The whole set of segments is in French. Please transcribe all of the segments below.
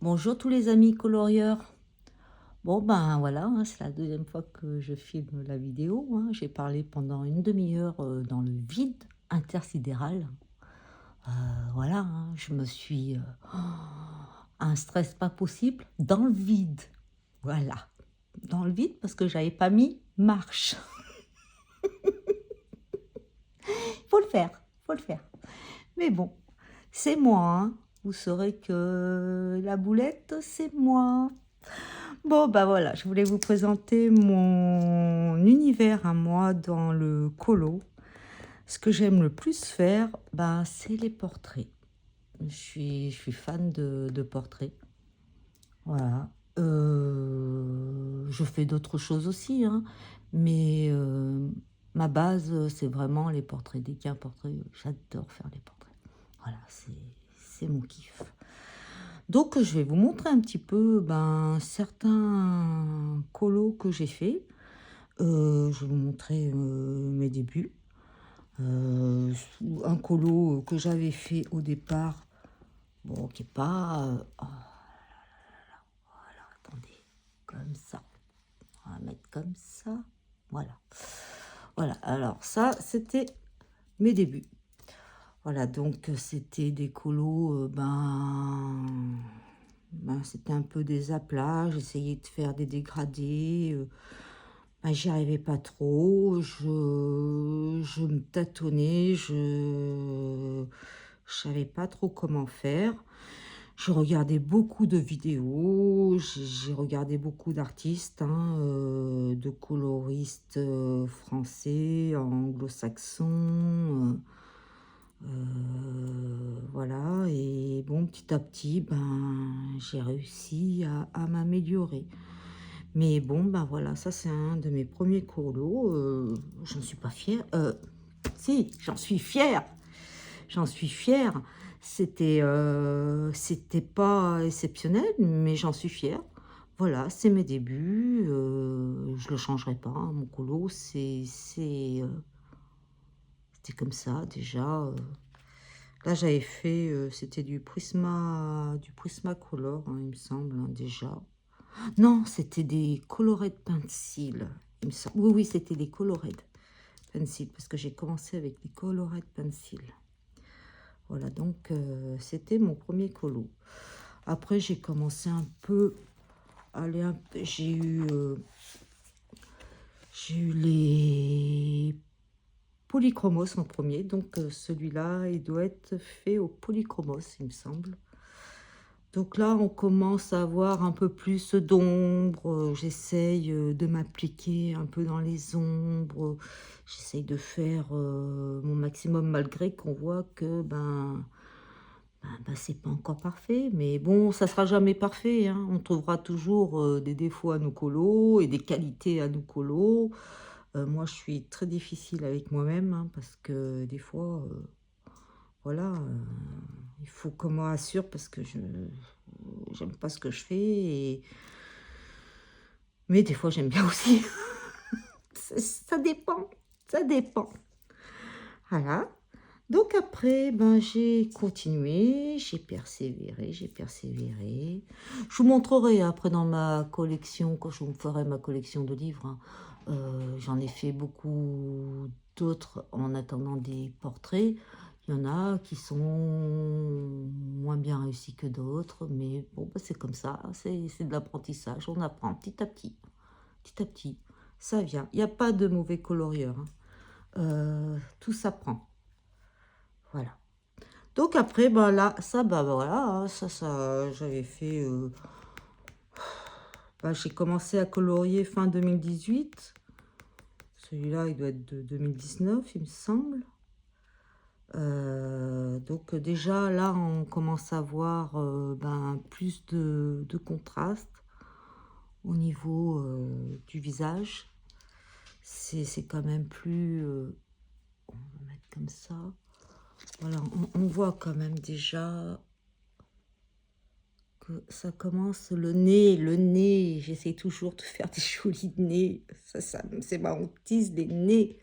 Bonjour tous les amis colorieurs. Bon ben voilà, hein, c'est la deuxième fois que je filme la vidéo, hein. J'ai parlé pendant une demi-heure dans le vide intersidéral. Voilà, hein, je me suis un stress pas possible dans le vide. Voilà, dans le vide parce que j'avais pas mis marche. Faut le faire, faut le faire. Mais bon, c'est moi, hein. Vous saurez que la boulette, c'est moi. Bon, bah voilà, je voulais vous présenter mon univers à moi dans le colo. Ce que j'aime le plus faire, bah, c'est les portraits. Je suis fan de portraits. Voilà. Je fais d'autres choses aussi, hein, mais ma base, c'est vraiment les portraits. Dès qu'il y a un portrait, j'adore faire les portraits. Voilà, c'est mon kiff. Donc, je vais vous montrer un petit peu ben, certains colos que j'ai fait. Je vais vous montrer mes débuts. Un colo que j'avais fait au départ, bon, qui n'est pas... oh, voilà, attendez, comme ça. On va mettre comme ça. Voilà. Voilà, alors ça, c'était mes débuts. Voilà, donc c'était des colos, c'était un peu des aplats. J'essayais de faire des dégradés. J'y arrivais pas trop. Je me tâtonnais. Je savais pas trop comment faire. Je regardais beaucoup de vidéos. J'ai regardé beaucoup d'artistes, hein, de coloristes français, anglo-saxons. Voilà, et bon, petit à petit, ben, j'ai réussi à m'améliorer. Mais bon, ben voilà, ça c'est un de mes premiers colos. J'en suis pas fière. Si, j'en suis fière. J'en suis fière. C'était pas exceptionnel, mais j'en suis fière. Voilà, c'est mes débuts. Je le changerai pas, hein, mon colo, c'était comme ça déjà. Là, j'avais fait, c'était du Prismacolor, hein, il me semble, hein, déjà. Non, c'était des Colored Pencil, il me semble. Oui, oui, c'était des Colored Pencil, parce que j'ai commencé avec des Colored Pencil. Voilà, donc c'était mon premier colo. Après, j'ai commencé un peu, j'ai eu les polychromos en premier, donc celui-là, il doit être fait au polychromos, il me semble. Donc là, on commence à avoir un peu plus d'ombre. J'essaye de m'appliquer un peu dans les ombres. J'essaye de faire mon maximum malgré qu'on voit que c'est pas encore parfait. Mais bon, ça sera jamais parfait, hein. On trouvera toujours des défauts à nos colos et des qualités à nos colos. Moi, je suis très difficile avec moi-même, hein, parce que des fois, voilà, il faut qu'on me rassure parce que j'aime pas ce que je fais. Mais des fois, j'aime bien aussi. Ça dépend, ça dépend. Voilà. Donc après, ben, j'ai continué, j'ai persévéré, j'ai persévéré. Je vous montrerai après dans ma collection, quand je vous ferai ma collection de livres, hein. J'en ai fait beaucoup d'autres en attendant des portraits. Il y en a qui sont moins bien réussis que d'autres, mais bon, bah, c'est comme ça, c'est de l'apprentissage. On apprend petit à petit, petit à petit. Ça vient. Il n'y a pas de mauvais colorieur, hein. Tout s'apprend. Voilà. Donc après, bah là, ça, bah voilà, hein, ça, j'avais fait. J'ai commencé à colorier fin 2018. Celui-là, il doit être de 2019, il me semble. Donc déjà, là, on commence à voir plus de contraste au niveau du visage. C'est quand même plus... on va mettre comme ça. Voilà, on voit quand même déjà que ça commence le nez, j'essaie toujours de faire des jolis nez, c'est ma hantise, des nez.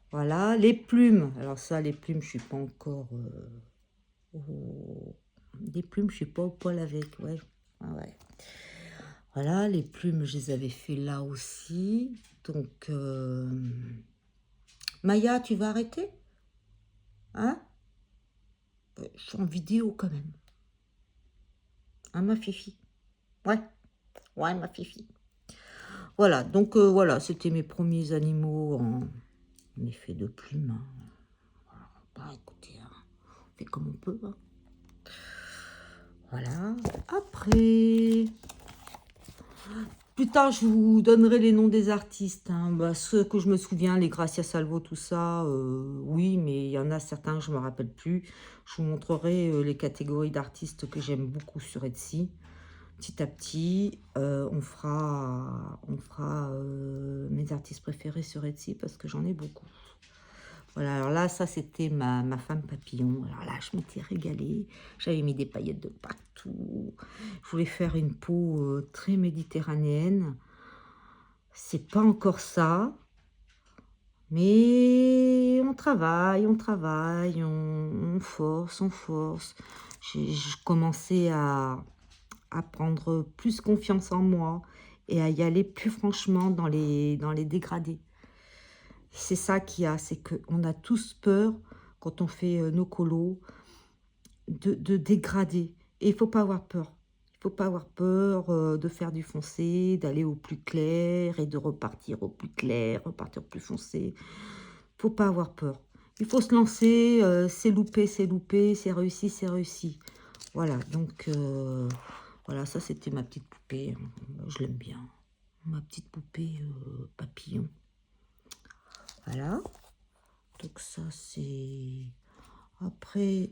Voilà, les plumes, alors ça, les plumes, je suis pas encore au- Des plumes, je suis pas au poil avec, ouais. Ah ouais. Voilà, les plumes, je les avais fait là aussi. Donc, Maya, tu vas arrêter? Hein? Je suis en vidéo quand même. Hein, ma fifi? Ouais, ouais, ma fifi. Voilà, donc voilà, c'était mes premiers animaux en effet de plumes, hein. Bah écoutez, hein, on fait comme on peut, hein. Voilà. Après, plus tard, je vous donnerai les noms des artistes, hein. Bah, ceux que je me souviens, les Gracia Salvo, tout ça, oui, mais il y en a certains que je me rappelle plus. Je vous montrerai les catégories d'artistes que j'aime beaucoup sur Etsy. Petit à petit, on fera mes artistes préférés sur Etsy parce que j'en ai beaucoup. Voilà, alors là, ça, c'était ma femme papillon. Alors là, je m'étais régalée. J'avais mis des paillettes de partout. Je voulais faire une peau très méditerranéenne. C'est pas encore ça, mais on travaille, on force, on force. Je commençais à prendre plus confiance en moi et à y aller plus franchement dans les dégradés. C'est ça qu'il y a, c'est qu'on a tous peur quand on fait nos colos de dégrader. Et il faut pas avoir peur. Il faut pas avoir peur de faire du foncé, d'aller au plus clair et de repartir au plus clair, repartir au plus foncé. Faut pas avoir peur. Il faut se lancer, c'est loupé, c'est réussi, c'est réussi. Voilà, donc voilà, ça c'était ma petite poupée. Je l'aime bien. Ma petite poupée papillon. Voilà. Donc ça c'est... Après,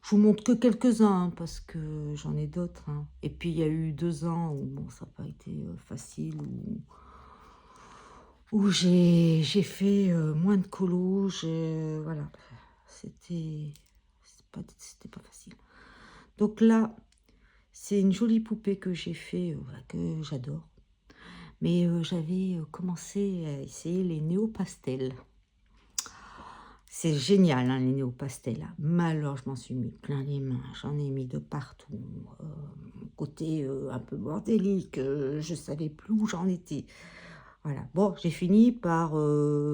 je vous montre que quelques-uns hein, parce que j'en ai d'autres. Hein. Et puis il y a eu 2 ans où bon, ça n'a pas été facile, où j'ai fait moins de colos. Voilà, c'était pas facile. Donc là, c'est une jolie poupée que j'ai fait, que j'adore. Mais j'avais commencé à essayer les néo-pastels. C'est génial, hein, les néo-pastels. Mais alors, je m'en suis mis plein les mains. J'en ai mis de partout. Côté un peu bordélique, je savais plus où j'en étais. Voilà. Bon, j'ai fini par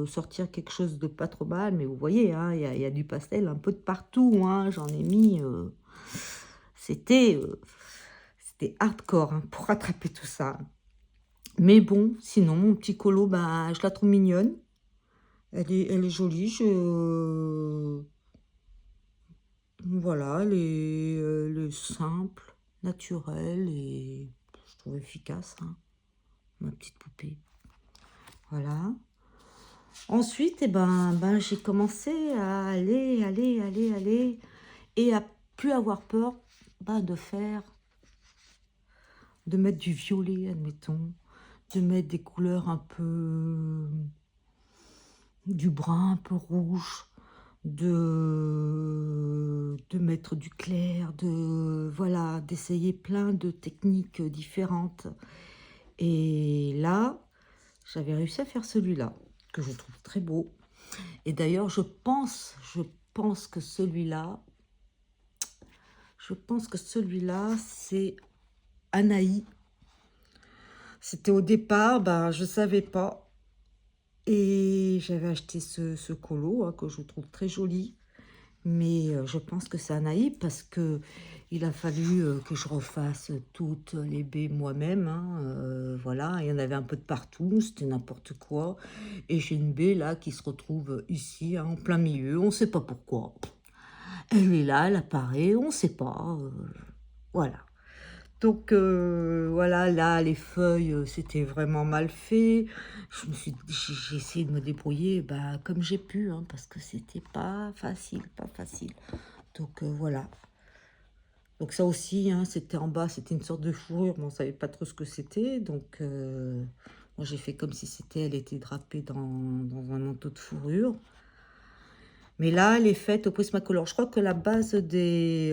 sortir quelque chose de pas trop mal. Mais vous voyez, hein, y a du pastel un peu de partout. Hein, j'en ai mis... C'était hardcore hein, pour rattraper tout ça. Mais bon, sinon, mon petit colo, bah, je la trouve mignonne. Elle est jolie. Voilà, elle est simple, naturelle et je trouve efficace, hein, ma petite poupée. Voilà. Ensuite, eh ben, j'ai commencé à aller et à plus avoir peur de mettre du violet, admettons, de mettre des couleurs un peu, du brun, un peu rouge, de mettre du clair, voilà, d'essayer plein de techniques différentes. Et là, j'avais réussi à faire celui-là, que je trouve très beau. Et d'ailleurs, je pense que celui-là, c'est Anaï. C'était au départ, ben, je ne savais pas. Et j'avais acheté ce colo, hein, que je trouve très joli. Mais je pense que c'est Anaï parce que il a fallu que je refasse toutes les baies moi-même. Hein, voilà, il y en avait un peu de partout, c'était n'importe quoi. Et j'ai une baie là qui se retrouve ici, hein, en plein milieu, on ne sait pas pourquoi. Elle est là, elle apparaît, on ne sait pas. Voilà. Donc voilà, là, les feuilles, c'était vraiment mal fait. J'ai essayé de me débrouiller bah, comme j'ai pu, hein, parce que c'était pas facile, pas facile. Donc voilà. Donc ça aussi, hein, c'était en bas, c'était une sorte de fourrure, mais on savait pas trop ce que c'était. Donc moi j'ai fait comme si elle était drapée dans un manteau de fourrure. Mais là, elle est faite au Prismacolor. Je crois que la base des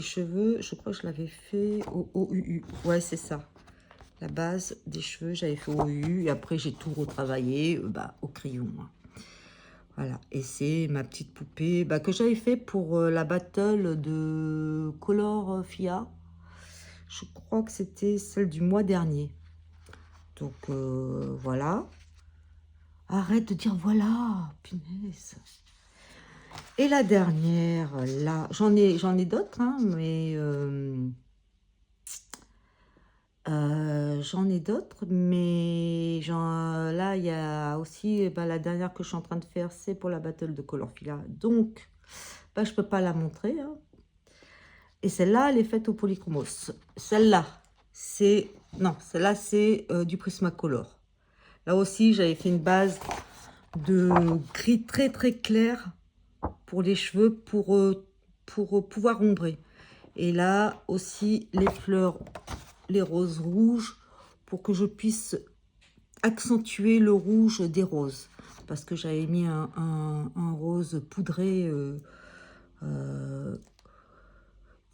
cheveux, je crois que je l'avais fait au OUU. Ouais, c'est ça. La base des cheveux, j'avais fait au OUU. Et après, j'ai tout retravaillé bah, au crayon. Hein. Voilà, et c'est ma petite poupée que j'avais fait pour la battle de Color Fia. Je crois que c'était celle du mois dernier. Donc voilà. Arrête de dire voilà, punaise. Et la dernière, là, j'en ai d'autres, hein, mais j'en ai d'autres, mais là, il y a aussi la dernière que je suis en train de faire, c'est pour la battle de Colorfila. Donc, je peux pas la montrer, hein. Et celle-là, elle est faite au polychromos. Celle-là, c'est... Non, celle-là, c'est du Prismacolor. Là aussi, j'avais fait une base de gris très très clair pour les cheveux, pour pouvoir ombrer. Et là aussi, les fleurs, les roses rouges, pour que je puisse accentuer le rouge des roses. Parce que j'avais mis un rose poudré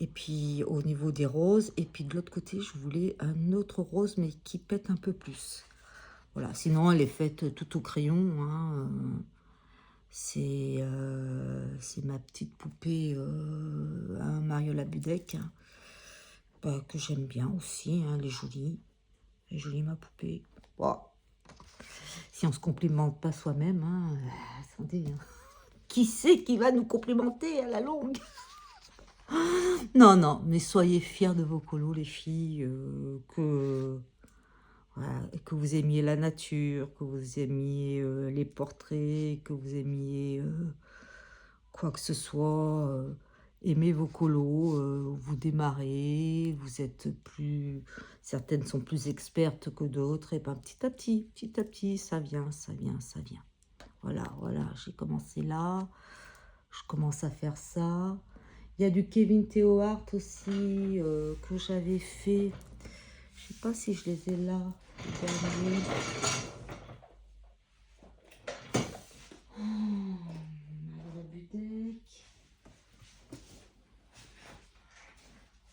et puis au niveau des roses, et puis de l'autre côté je voulais un autre rose mais qui pète un peu plus. Voilà, sinon elle est faite tout au crayon, hein. C'est ma petite poupée Mariola Budek, que j'aime bien aussi, hein. Elle est jolie ma poupée. Bon, si on se complimente pas soi-même, hein, attendez, hein. Qui c'est qui va nous complimenter à la longue? Non, non, mais soyez fiers de vos colos, les filles, voilà, que vous aimiez la nature, que vous aimiez les portraits, que vous aimiez quoi que ce soit. Aimez vos colos, vous démarrez, vous êtes plus... Certaines sont plus expertes que d'autres, et petit à petit, ça vient, ça vient, ça vient. Voilà, voilà, j'ai commencé là, je commence à faire ça. Il y a du Kevin Theo Art aussi que j'avais fait. Je sais pas si je les ai là. Les derniers. Marie Budek.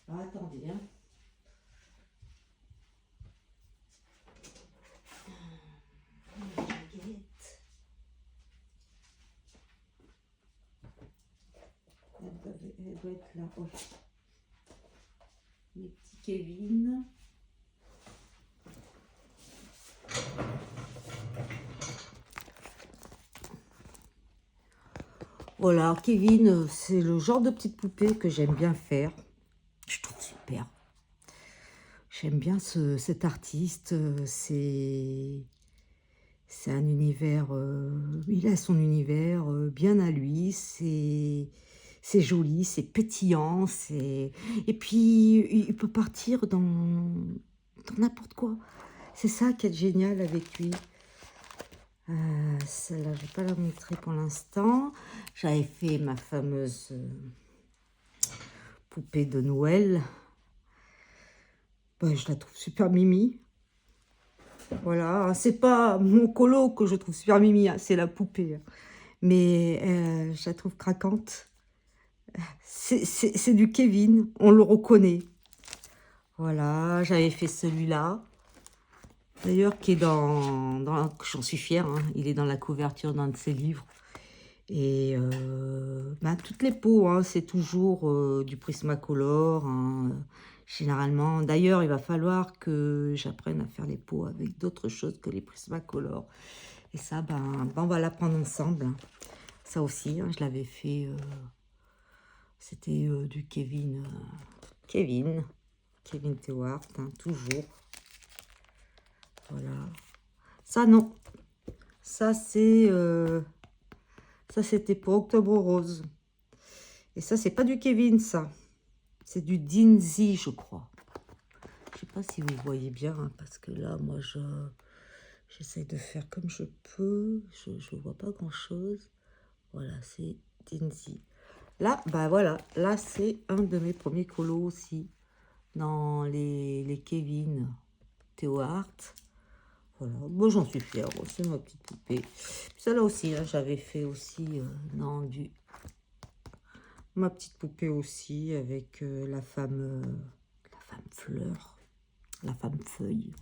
Ah, attendez, hein. La baguette. Elle doit être là. Oh. Les petits Kevin. Voilà, Kevin, c'est le genre de petite poupée que j'aime bien faire. Je trouve super. J'aime bien cet artiste. C'est un univers, il a son univers bien à lui. C'est joli, c'est pétillant. Et puis, il peut partir dans n'importe quoi. C'est ça qui est génial avec lui. Celle-là, je ne vais pas la montrer pour l'instant. J'avais fait ma fameuse poupée de Noël. Je la trouve super mimi. Voilà, c'est pas mon colo que je trouve super mimi, hein, c'est la poupée. Hein. Mais je la trouve craquante. C'est du Kevin, on le reconnaît. Voilà, j'avais fait celui-là. D'ailleurs, qui est j'en suis fière, hein, il est dans la couverture d'un de ses livres. Et toutes les peaux, hein, c'est toujours du Prismacolor, hein, généralement. D'ailleurs, il va falloir que j'apprenne à faire les peaux avec d'autres choses que les Prismacolor. Et ça, on va l'apprendre ensemble. Hein. Ça aussi, hein, je l'avais fait. C'était du Kevin Theo Art, hein, toujours. Voilà. Ça, non. Ça, ça, c'était pour Octobre Rose. Et ça, c'est pas du Kevin, ça. C'est du Dinzy, je crois. Je sais pas si vous voyez bien, hein, parce que là, moi, j'essaie de faire comme je peux. Je vois pas grand-chose. Voilà, c'est Dinzy. Là, voilà. Là, c'est un de mes premiers colos aussi. Dans les Kevin Theo Art. Voilà, moi j'en suis fière, c'est ma petite poupée. Ça là aussi, hein, j'avais fait aussi ma petite poupée aussi avec la femme fleur, la femme feuille.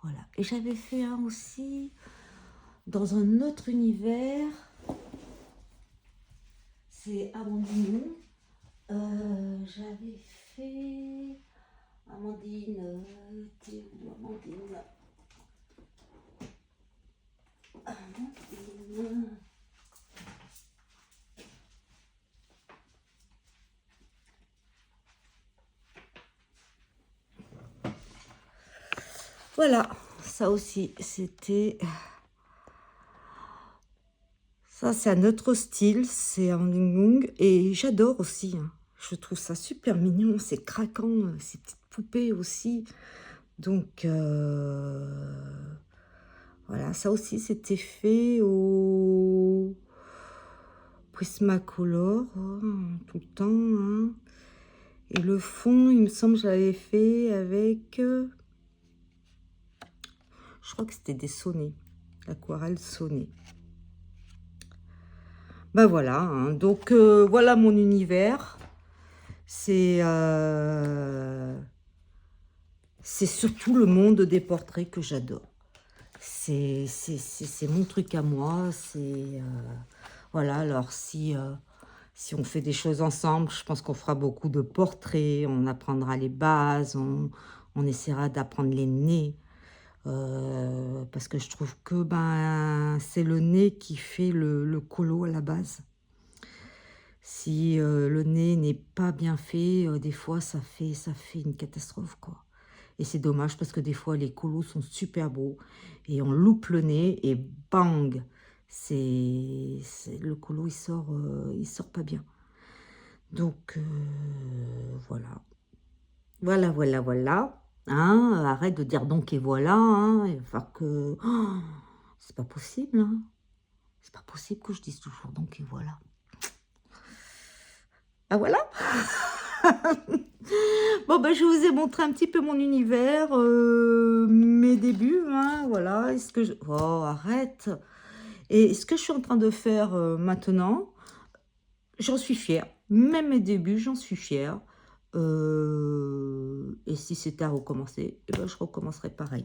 Voilà, et j'avais fait un aussi dans un autre univers. c'est Amandine. J'avais fait Amandine, t'es où Amandine? Amandine. Voilà, ça aussi, c'était... Ça, c'est un autre style, c'est un Young et j'adore aussi, hein. Je trouve ça super mignon, c'est craquant, ces petites poupées aussi. Donc, voilà, ça aussi, c'était fait au Prismacolor, tout le temps, hein. Et le fond, il me semble que j'avais fait avec... je crois que c'était des sonnets, l'aquarelle sonnée. Ben voilà, hein. Donc voilà mon univers. C'est surtout le monde des portraits que j'adore. C'est mon truc à moi. Voilà, alors si on fait des choses ensemble, je pense qu'on fera beaucoup de portraits, on apprendra les bases, on essaiera d'apprendre les nez. Parce que je trouve que ben, c'est le nez qui fait le colo à la base. Si le nez n'est pas bien fait, des fois ça fait une catastrophe, quoi. Et c'est dommage parce que des fois les colos sont super beaux et on loupe le nez et bang, le colo il sort pas bien. Donc voilà. Voilà. Hein, arrête de dire donc et voilà, hein, il va falloir que... Oh, c'est pas possible, hein. C'est pas possible que je dise toujours donc et voilà. Ah voilà. Bon, ben, je vous ai montré un petit peu mon univers, mes débuts, hein, voilà. Est-ce que je... Oh, arrête. Et ce que je suis en train de faire maintenant, j'en suis fière. Même mes débuts, j'en suis fière. Et si c'était à recommencer, eh ben, je recommencerai pareil.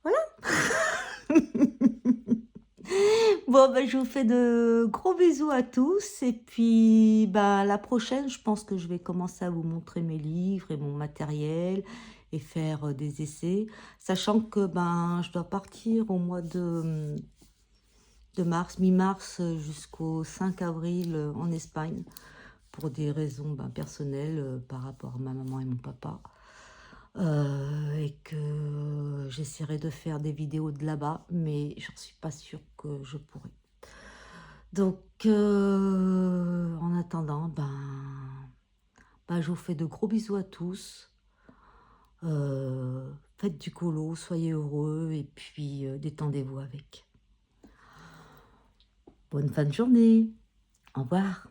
Voilà. Bon, ben, je vous fais de gros bisous à tous. Et puis, ben, la prochaine, je pense que je vais commencer à vous montrer mes livres et mon matériel et faire des essais. Sachant que ben, je dois partir au mois de mars, mi-mars jusqu'au 5 avril en Espagne pour des raisons ben, personnelles par rapport à ma maman et mon papa. Et que j'essaierai de faire des vidéos de là-bas, mais j'en suis pas sûre que je pourrai. Donc, en attendant, ben, je vous fais de gros bisous à tous. Faites du colo, soyez heureux et puis détendez-vous avec. Bonne fin de journée. Au revoir.